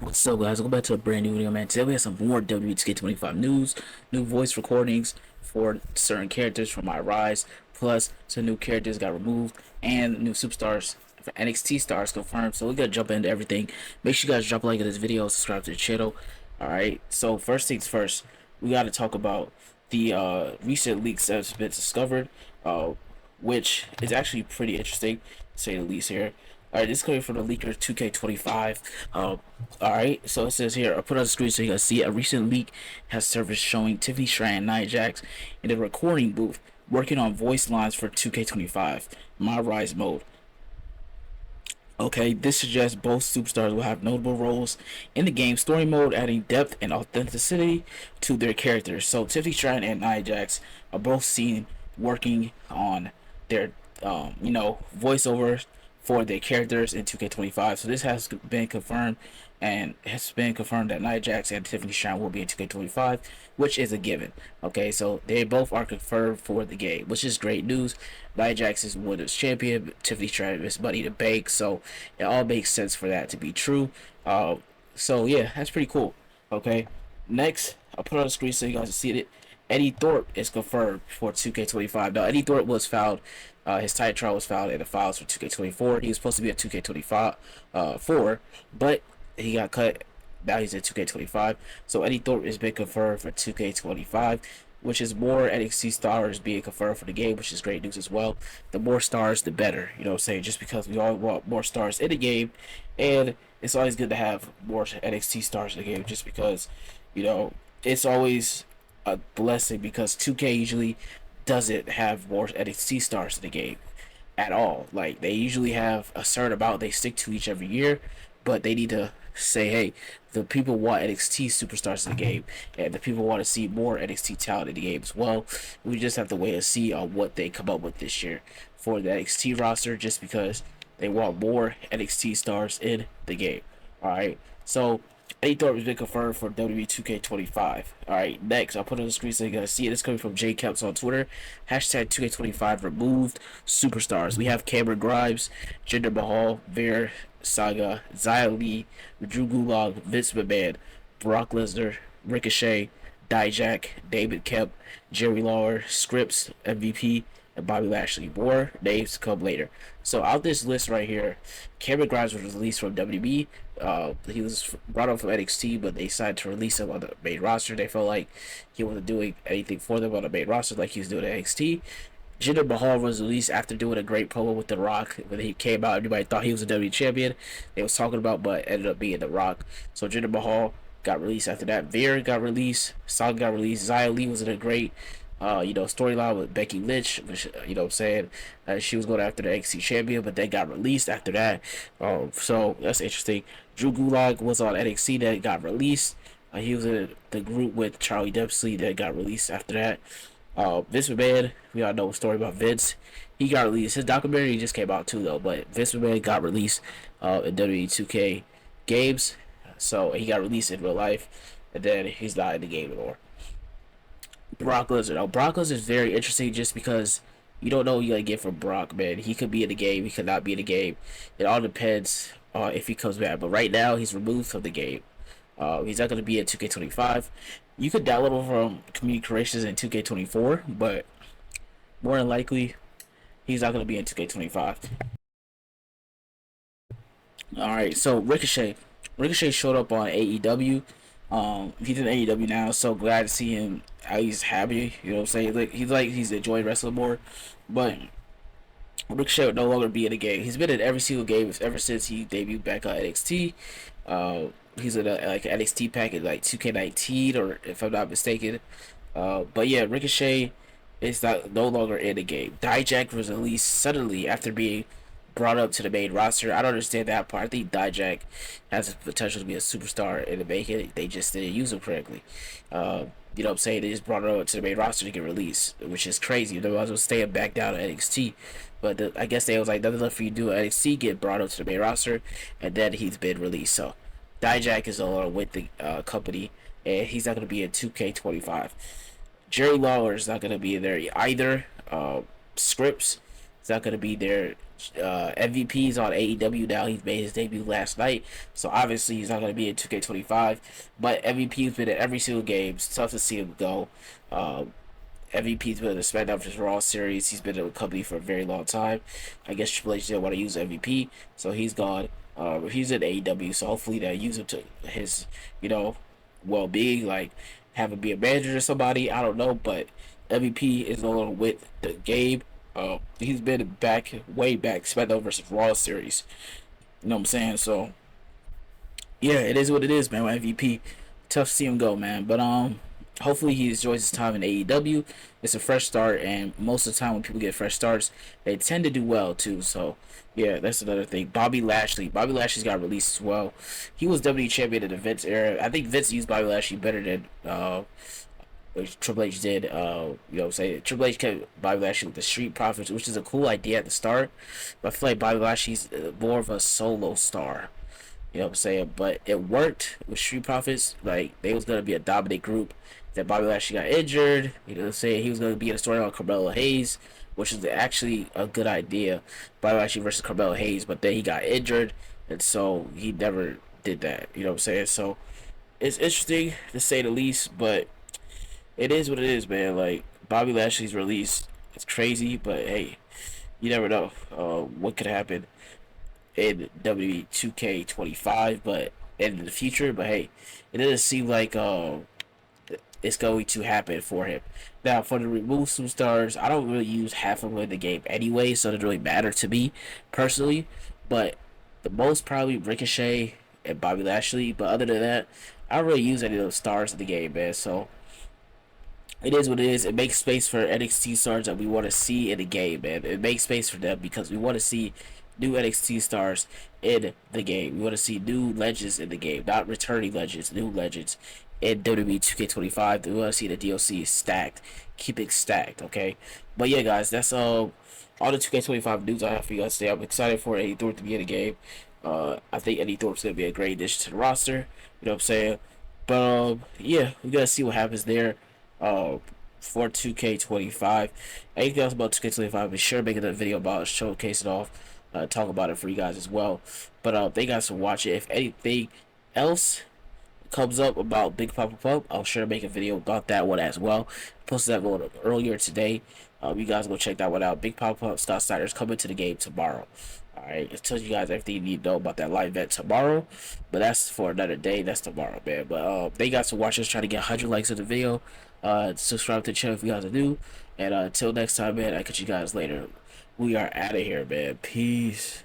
What's up, guys? Welcome back to a brand new video, man. Today we have some more WWE2K25 news, new voice recordings for certain characters from Myrise, plus some new characters got removed, and new superstars for NXT stars confirmed. So we're gonna jump into everything. Make sure you guys drop a like on this video, subscribe to the channel. Alright, so first things first, we gotta talk about the recent leaks that have been discovered, which is actually pretty interesting, to say the least here. Alright, this is coming from the leaker 2K25. Alright, so it says here, I'll put on the screen so you guys see. A recent leak has surfaced showing Tiffany Stratton and Nia Jax in the recording booth working on voice lines for 2K25 Myrise mode. Okay, this suggests both superstars will have notable roles in the game story mode, adding depth and authenticity to their characters. So Tiffany Stratton and Nia Jax are both seen working on their voiceovers for their characters in 2K25. So this has been confirmed, and has been confirmed that Nia Jax and Tiffany Stratton will be in 2K25, which is a given. Okay, so they both are confirmed for the game, which is great news. Nia Jax is Women's Champion, Tiffany Stratton is Money to Bank, so it all makes sense for that to be true. So yeah, that's pretty cool. Okay, next I'll put it on the screen so you guys can see it. EDDY Thorpe is confirmed for 2K25. Now, EDDY Thorpe was found, his title trial was found in the files for 2K24. He was supposed to be at 2K25 4, but he got cut. Now he's at 2K25. So EDDY Thorpe has been confirmed for 2K25, which is more NXT stars being confirmed for the game, which is great news as well. The more stars, the better. You know what I'm saying? Just because we all want more stars in the game, and it's always good to have more NXT stars in the game, just because, it's always a blessing, because 2K usually doesn't have more NXT stars in the game at all. Like, they usually have a certain amount they stick to each every year, but they need to say, hey, the people want NXT superstars in the game, and the people want to see more NXT talent in the game as well. We just have to wait and see on what they come up with this year for the NXT roster, just because they want more NXT stars in the game. Alright, so EDDY Thorpe has been confirmed for WWE2K25. Alright, next, I'll put it on the screen so you guys see it. It's coming from J Caps on Twitter. Hashtag 2K25 removed superstars. We have Cameron Grimes, Jinder Mahal, Veer Saga, Xia Li, Drew Gulak, Vince McMahon, Brock Lesnar, Ricochet, Dijak, David Kemp, Jerry Lawler, Scripps, MVP, and Bobby Lashley. More names to come later. So out this list right here, Cameron Grimes was released from WWE. He was brought up from NXT, but they decided to release him on the main roster. They felt like he wasn't doing anything for them on the main roster like he was doing at NXT. Jinder Mahal was released after doing a great promo with The Rock. When he came out, everybody thought he was a WWE champion. They was talking about, but ended up being The Rock. So Jinder Mahal got released after that. Veer got released. Saga got released. Xia Li was in a great storyline with Becky Lynch, which, what I'm saying, she was going after the NXT champion, but they got released after that. So that's interesting. Drew Gulak was on NXT that got released. He was in the group with Charlie Dempsey that got released after that. Vince McMahon, we all know a story about Vince. He got released. His documentary just came out too, though. But Vince McMahon got released in WWE2K games, so he got released in real life, and then he's not in the game anymore. Brock Lesnar. Now, Brock Lesnar is very interesting, just because you don't know what you're gonna get from Brock, man. He could be in the game, he could not be in the game. It all depends if he comes back. But right now, he's removed from the game. He's not gonna be at 2K25. You could download him from Community Creations in 2K24, but more than likely, he's not gonna be in 2K25. All right, so Ricochet. Ricochet showed up on AEW. He's in AEW now, so glad to see him. He's happy, you know what I'm saying? He's enjoying wrestling more. But Ricochet would no longer be in the game. He's been in every single game ever since he debuted back on NXT. He's in an NXT package like 2K19, or if I'm not mistaken. But yeah, Ricochet is no longer in the game. Dijak was released suddenly after being brought up to the main roster. I don't understand that part. I think Dijak has the potential to be a superstar in the making. They just didn't use him correctly. You know what I'm saying? They just brought him up to the main roster to get released, which is crazy. They might as well stay back down to NXT. But I guess they was like, nothing left for you to do at NXT, get brought up to the main roster, and then he's been released. So Dijak is no longer with the company, and he's not going to be in 2K25. Jerry Lawler is not going to be in there either. Scripps He's not gonna be there. MVP's on AEW now. He's made his debut last night, so obviously he's not gonna be in 2K25. But MVP's been in every single game. It's tough to see him go. MVP's been in the SmackDown vs. Raw series. He's been in the company for a very long time. I guess Triple H didn't want to use MVP, so he's gone. He's in AEW, so hopefully they use him to his, well-being, like have him be a manager or somebody. I don't know, but MVP is no longer with the game. He's been back, way back, SmackDown vs. Raw series. You know what I'm saying? So yeah, it is what it is, man. With MVP, tough to see him go, man. But hopefully he enjoys his time in AEW. It's a fresh start, and most of the time when people get fresh starts, they tend to do well too. So yeah, that's another thing. Bobby Lashley's got released as well. He was WWE champion in the Vince era. I think Vince used Bobby Lashley better than Triple H did. Triple H kept Bobby Lashley with the Street Profits, which is a cool idea at the start. But I feel like Bobby Lashley's more of a solo star. You know what I'm saying? But it worked with Street Profits. Like, they was gonna be a dominant group. That Bobby Lashley got injured. You know what I'm saying? He was gonna be in a story on Carmelo Hayes, which is actually a good idea. Bobby Lashley versus Carmelo Hayes, but then he got injured, and so he never did that. You know what I'm saying? So it's interesting to say the least, but it is what it is, man. Like, Bobby Lashley's release, it's crazy, but hey, you never know what could happen in WWE2K25, but in the future. But hey, it doesn't seem like it's going to happen for him. Now, for the remove superstars, I don't really use half of them in the game anyway, so it doesn't really matter to me personally. But the most probably Ricochet and Bobby Lashley. But other than that, I don't really use any of those stars in the game, man. So it is what it is. It makes space for NXT stars that we want to see in the game, man. It makes space for them because we want to see new NXT stars in the game. We want to see new legends in the game, not returning legends, new legends in WWE 2K25. We want to see the DLC stacked. Keep it stacked, okay? But yeah, guys, that's all the 2K25 news I have for you guys today. I'm excited for Eddie Thorpe to be in the game. I think Eddie Thorpe's going to be a great addition to the roster. You know what I'm saying? But yeah, we got to see what happens there. For 2K25. Anything else about 2K25, be sure to make a video about it, showcase it off, talk about it for you guys as well. But they guys to watch it. If anything else comes up about Big Papa Pump, I'll sure to make a video about that one as well. Posted that one earlier today. You guys go check that one out. Big Papa Pump Scott Snyder's coming to the game tomorrow. Alright, it tells you guys everything you need to know about that live event tomorrow. But that's for another day. That's tomorrow, man. But they got to watch us try to get 100 likes on the video. Subscribe to the channel if you guys are new. And until next time, man, I'll catch you guys later. We are out of here, man. Peace.